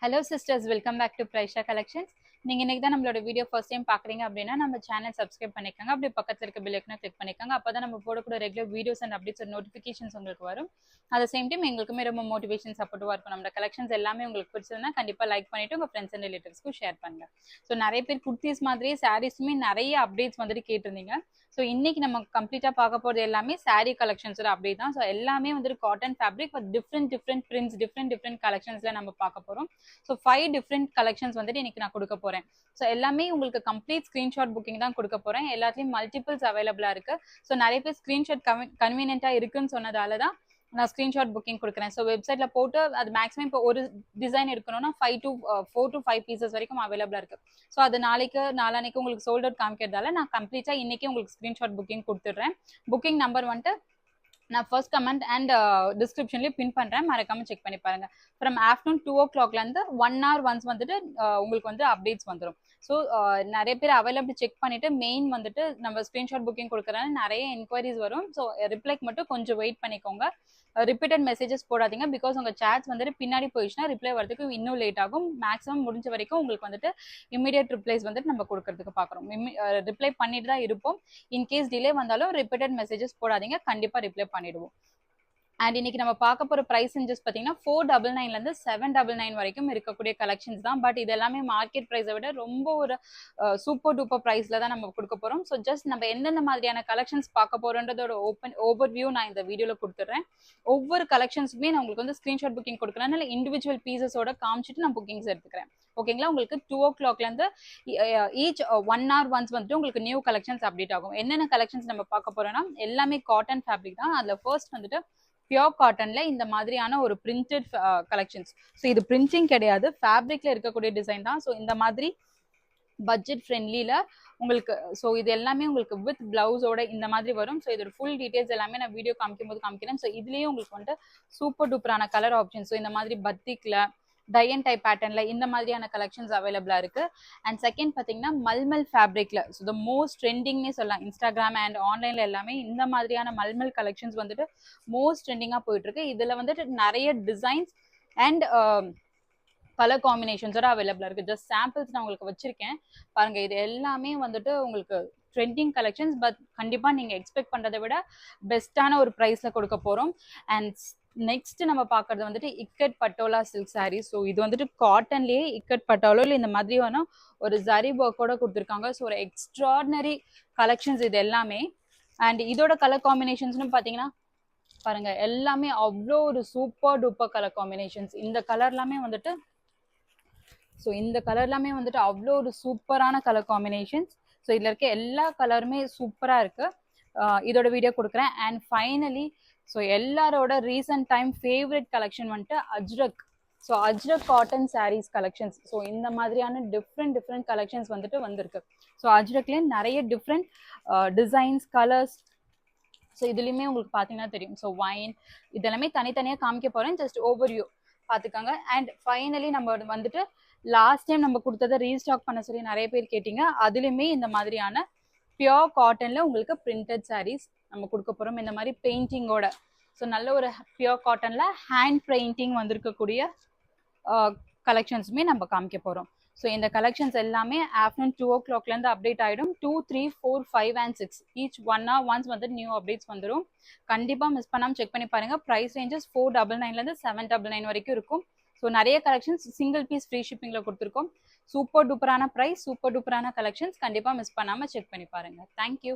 Hello sisters, welcome back to Praisha Collections. நீங்க இன்னைக்கு தான் நம்மளோட வீடியோ ஃபர்ஸ்ட் டைம் பாக்குறீங்க அப்படின்னா நம்ம சேனல் சப்ஸ்கிரைப் பண்ணிக்கோங்க. அப்படியே பக்கத்துல இருக்க பெல் ஐகானை கிளிக் பண்ணிக்கோங்க. அப்பதான் நம்ம போடக்கூடிய regular videos and updates notifications உங்களுக்கு வரும். அட் த சேம் டைம் எங்களுக்குமே ரொம்ப மோட்டிவேஷன் சப்போர்ட்டிவா இருக்கும். நம்ம கலெக்ஷன்ஸ் எல்லாமே உங்களுக்கு பிடிச்சதுன்னா கண்டிப்பா லைக் பண்ணிட்டு உங்க ஃப்ரெண்ட்ஸ் அண்ட் ரிலேட்டிவ்ஸ்க்கும் ஷேர் பண்ணுங்க. ஸோ நிறைய பேர் குர்த்திஸ் மாதிரியே சாரீஸுமே நிறைய அப்டேட்ஸ் வந்துட்டு கேட்டிருந்தீங்க. ஸோ இன்னைக்கு நம்ம கம்ப்ளீட்டா பார்க்க போறது எல்லாமே சாரீ கலெக்ஷன்ஸோட அப்டேட் தான். ஸோ எல்லாமே வந்துட்டு cotton fabric different prints different கலெக்ஷன்ஸ்ல நம்ம பார்க்க போறோம். ஸோ 5 டிஃப்ரெண்ட் கலெக்ஷன்ஸ் வந்துட்டு இன்னைக்கு நான் கொடுக்க போறேன். ஸோ எல்லாமே உங்களுக்கு கம்ப்ளீட் ஸ்கிரீன்ஷாட் புக்கிங் தான் கொடுக்க போறேன். எல்லாத்துலயும் மல்டிபிள்ஸ் அவைலபிளா இருக்கு. ஸோ நிறைய பேர் ஸ்கிரீன்ஷாட் கன்வீனியன்ட்டா இருக்குன்னு சொன்னதால தான் நான் ஸ்கிரீன்ஷாட் புக்கிங் கொடுக்குறேன். ஸோ வெப்சைட்ல போட்டு அது மேக்ஸிமம் இப்போ ஒரு டிசைன் எடுக்கணும்னா 4 to 5 பீசஸ் வரைக்கும் அவைலபிளா இருக்கு. ஸோ அது நாளைக்கு உங்களுக்கு சோல்ட் அவுட் காமிக்கிறதால நான் கம்ப்ளீட்டா இன்னைக்கு உங்களுக்கு ஸ்கிரீன்ஷாட் புக்கிங் கொடுத்துட்றேன். புக்கிங் நம்பர் வந்துட்டு நான் ஃபர்ஸ்ட் கமெண்ட் அண்ட் டிஸ்கிரிப்ஷன்லயும் பின் பண்றேன், மறக்காம செக் பண்ணி பாருங்க. ஃப்ரம் ஆஃப்டர்நூன் 2 o'clock இருந்து 1 hour ஒன்ஸ் வந்துட்டு உங்களுக்கு வந்து அப்டேட்ஸ் வந்துடும். ஸோ நிறைய பேர் அவைலபிள் செக் பண்ணிட்டு மெயின் வந்துட்டு நம்ம ஸ்கிரீன்ஷாட் புக்கிங் கொடுக்குறதுனால நிறைய என்கொயரிஸ் வரும். ஸோ ரிப்ளைக்கு மட்டும் கொஞ்சம் வெயிட் பண்ணிக்கோங்க. ரிப்பீட்டட் மெசேஜஸ் போடாதீங்க. பிகாஸ் உங்க சேட்ஸ் வந்துட்டு பின்னாடி போயிடுச்சுன்னா ரிப்ளை வரதுக்கு இன்னும் லேட் ஆகும். மேக்ஸிமம் முடிஞ்ச வரைக்கும் உங்களுக்கு வந்துட்டு இமீடியட் ரிப்ளைஸ் வந்துட்டு நம்ம கொடுக்கறதுக்கு பார்க்குறோம். ரிப்ளை பண்ணிட்டு தான் இருப்போம். இன்கேஸ் டிலே வந்தாலும் ரிப்பீட்டட் மெசேஜஸ் போடாதீங்க, கண்டிப்பா ரிப்ளை பண்ணிடுவோம். அண்ட் இன்னைக்கு நம்ம பார்க்க போற பிரைஸ் ரேஞ்சஸ் பார்த்தீங்கன்னா 499 இருந்து 799 வரைக்கும் இருக்கக்கூடிய கலெக்ஷன்ஸ் தான். பட் இது எல்லாமே மார்க்கெட் பிரைஸை விட ரொம்ப ஒரு சூப்பர் டூப்பர் பிரைஸ்ல தான் நம்ம கொடுக்க போறோம். ஸோ ஜஸ்ட் நம்ம எந்தெந்த மாதிரியான கலெக்ஷன்ஸ் பார்க்க போறோன்றதோட ஓவர் வியூ நான் இந்த வீடியோல கொடுத்துட்றேன். ஒவ்வொரு கலெக்ஷன்ஸுமே நான் உங்களுக்கு வந்து ஸ்கிரீன்ஷாட் புக்கிங் கொடுக்குறேன், இல்லை இண்டிவிஜுவல் பீசஸோட காமிச்சிட்டு நான் புக்கிங்ஸ் எடுத்துக்கிறேன். ஓகேங்களா? உங்களுக்கு 2 o'clock இருந்து ஈச் 1 hour ஒன்ஸ் வந்துட்டு உங்களுக்கு நியூ கலெக்ஷன்ஸ் அப்டேட் ஆகும். என்னென்ன கலெக்ஷன்ஸ் நம்ம பார்க்க போறோம்னா எல்லாமே காட்டன் ஃபேப்ரிக் தான். அதுல ஃபர்ஸ்ட் வந்துட்டு பியோர் காட்டன்ல இந்த மாதிரியான ஒரு பிரிண்டட் கலெக்ஷன்ஸ். ஸோ இது பிரிண்டிங் கிடையாது, ஃபேப்ரிக்ல இருக்கக்கூடிய டிசைன் தான். ஸோ இந்த மாதிரி பட்ஜெட் ஃப்ரெண்ட்லில உங்களுக்கு ஸோ இது எல்லாமே உங்களுக்கு வித் பிளவுஸோட இந்த மாதிரி வரும். ஸோ இதோட ஃபுல் டீடைல்ஸ் எல்லாமே நான் வீடியோ காமிக்கிறேன். ஸோ இதுலயே உங்களுக்கு வந்துட்டு சூப்பர் டூப்பரான கலர் ஆப்ஷன்ஸ். ஸோ இந்த மாதிரி பத்திக்ல டை அண்ட் டை பேட்டர்ன்ல இந்த மாதிரியான கலெக்ஷன்ஸ் அவைலபிளா இருக்கு. அண்ட் செகண்ட் பாத்தீங்கன்னா மல்மல் ஃபேப்ரிக்ல ஸோ த மோஸ்ட் ட்ரெண்டிங்னே சொல்லலாம். இன்ஸ்டாகிராம் அண்ட் ஆன்லைன்ல எல்லாமே இந்த மாதிரியான மல்மல் கலெக்ஷன்ஸ் வந்துட்டு மோஸ்ட் ட்ரெண்டிங்கா போயிட்டு இருக்கு. இதுல வந்துட்டு நிறைய டிசைன்ஸ் அண்ட் கலர் காம்பினேஷன்ஸோட அவைலபிளா இருக்கு. ஜஸ்ட் சாம்பிள்ஸ் நான் உங்களுக்கு வச்சிருக்கேன் பாருங்க. இது எல்லாமே வந்துட்டு உங்களுக்கு ட்ரெண்டிங் கலெக்ஷன்ஸ். பட் கண்டிப்பா நீங்க எக்ஸ்பெக்ட் பண்றதை விட பெஸ்டான ஒரு பிரைஸ்ல கொடுக்க போறோம். அண்ட் நெக்ஸ்ட் நம்ம பாக்குறது வந்துட்டு இக்கட் பட்டோலா சில்க் சாரீ. ஸோ இது வந்துட்டு காட்டன்லயே இக்கட் பட்டோலா இந்த மாதிரியான ஒரு ஜரி ஒர்க்கோட கொடுத்துருக்காங்க. ஸோ ஒரு எக்ஸ்ட்ராடினரி கலெக்ஷன்ஸ் இது எல்லாமே. அண்ட் இதோட கலர் காம்பினேஷன்ஸ்னு பாத்தீங்கன்னா பாருங்க, எல்லாமே அவ்வளோ ஒரு சூப்பர் டூப்பர் கலர் காம்பினேஷன்ஸ். இந்த கலர் எல்லாமே வந்துட்டு அவ்வளோ ஒரு சூப்பரான கலர் காம்பினேஷன்ஸ். ஸோ இதுல இருக்க எல்லா கலருமே சூப்பரா இருக்கு. இதோட வீடியோ கொடுக்குறேன். அண்ட் ஃபைனலி ஸோ எல்லாரோட ரீசன்ட் டைம் ஃபேவரட் கலெக்ஷன் வந்துட்டு Ajrakh. So Ajrakh cotton saris collections. So இந்த மாதிரியான டிஃப்ரெண்ட் கலெக்ஷன்ஸ் வந்துட்டு வந்திருக்கு. ஸோ அஜ்ரக்லேயே நிறைய டிஃப்ரெண்ட் டிசைன்ஸ் கலர்ஸ். ஸோ இதுலையுமே உங்களுக்கு பார்த்தீங்கன்னா தெரியும். ஸோ வைன் இதெல்லாமே தனித்தனியாக காமிக்க போகிறேன், ஜஸ்ட் ஓவர்வியூ பார்த்துக்கோங்க. அண்ட் ஃபைனலி நம்ம வந்துட்டு லாஸ்ட் டைம் நம்ம கொடுத்ததை ரீஸ்டாக் பண்ண சொல்லி நிறைய பேர் கேட்டீங்க. அதுலேயுமே இந்த மாதிரியான பியோர் காட்டன்ல உங்களுக்கு பிரிண்டட் சாரீஸ் நம்ம கொடுக்க போறோம், இந்த மாதிரி பெயிண்டிங்கோட. ஸோ நல்ல ஒரு பியோர் காட்டன்ல ஹேண்ட் பெயிண்டிங் வந்திருக்கக்கூடிய கலெக்ஷன்ஸுமே நம்ம காமிக்க போறோம். ஸோ இந்த கலெக்ஷன்ஸ் எல்லாமே ஆஃப்டர்நூன் 2 o'clock இருந்து அப்டேட் ஆயிடும். 2, 3, 4, 5 and 6 ஈச் 1 hour ஒன்ஸ் வந்து நியூ அப்டேட்ஸ் வந்துடும். கண்டிப்பா மிஸ் பண்ணாம செக் பண்ணி பாருங்க. பிரைஸ் ரேஞ்சஸ் 499 இருந்து 799 வரைக்கும் இருக்கும். ஸோ நிறைய கலெக்ஷன்ஸ் சிங்கிள் பீஸ் ஃப்ரீ ஷிப்பிங்ல கொடுத்துருக்கோம். சூப்பர் டூப்பரான பிரைஸ், சூப்பர் டூப்பரான கலெக்ஷன்ஸ். கண்டிப்பா மிஸ் பண்ணாம செக் பண்ணி பாருங்க. தேங்க்யூ.